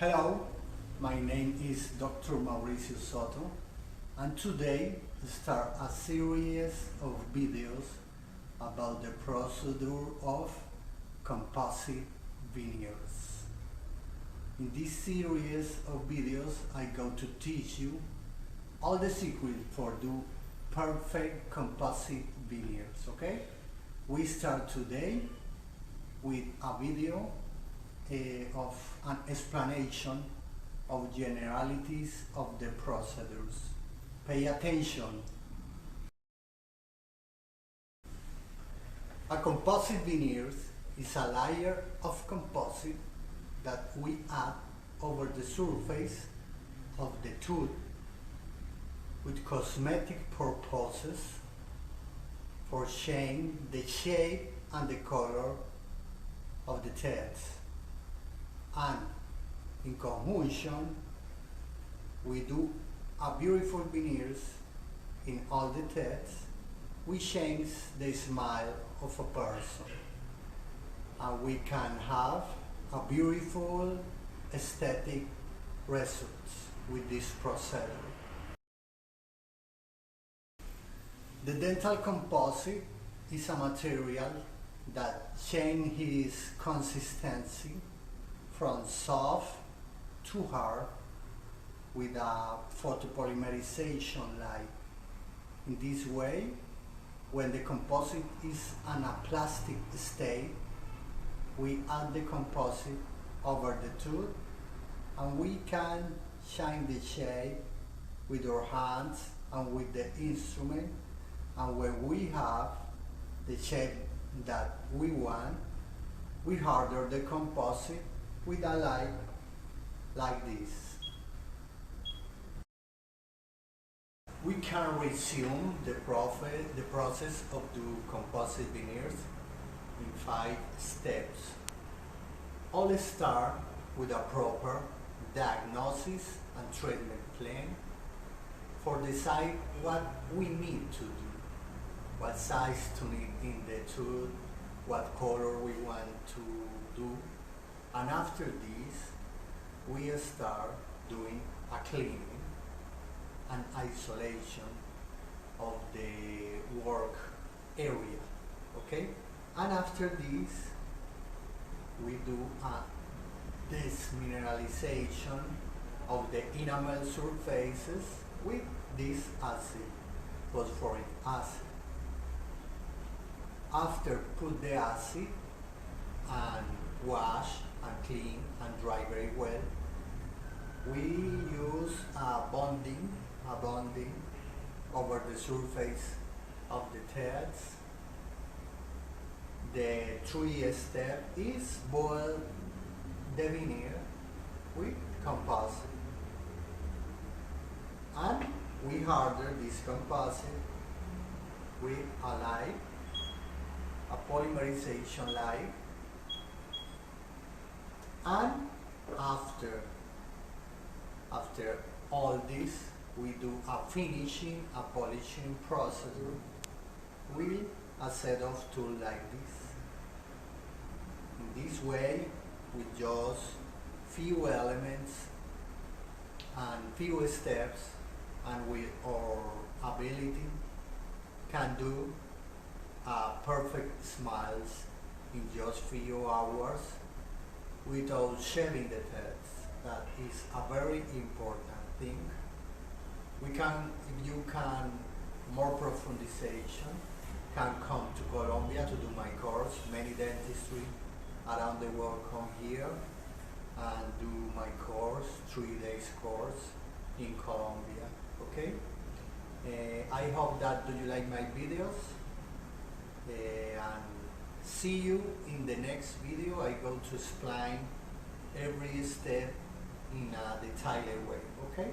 Hello, my name is Dr.Mauricio Soto, and today I start a series of videos about the procedure of composite veneers. In this series of videos, I go to teach you all the secrets for do perfect composite veneers, okay? We start today with a video of an explanation of generalities of the procedures. Pay attention. A composite veneers is a layer of composite that we add over the surface of the tooth with cosmetic purposes for changing the shape and the color of the teeth. And in conjunction, we do a beautiful veneers in all the teeth. We change the smile of a person, and we can have a beautiful aesthetic results with this procedure. The dental composite is a material that changes its consistency from soft to hard with a photopolymerization light. In this way, when the composite is in a plastic state, we add the composite over the tooth and we can change the shape with our hands and with the instrument, and when we have the shape that we want, we harden the composite with a light like this. We can resume the process of the composite veneers in 5 steps. All start with a proper diagnosis and treatment plan for decide what we need to do, what size to need in the tooth, what color we want to do. And after this, we start doing a cleaning and isolation of the work area, okay? And after this, we do a demineralization of the enamel surfaces with this acid, phosphoric acid. After put the acid and wash and clean and dry very well, we use a bonding over the surface of the teeth. The 3 step is boil the veneer with composite, and we harden this composite with a light, a polymerization light. And after all this, we do a finishing, a polishing procedure with a set of tools like this. In this way, with just few elements and few steps, and with our ability, can do perfect smiles in just few hours without shedding the teeth. That is a very important thing. We can, if you can, more profundization, can come to Colombia to do my course. Many dentistry around the world come here and do my course, 3 days course in Colombia, okay? I hope that do you like my videos, and see you in the next video. I go to explain every step in a detailed way, okay?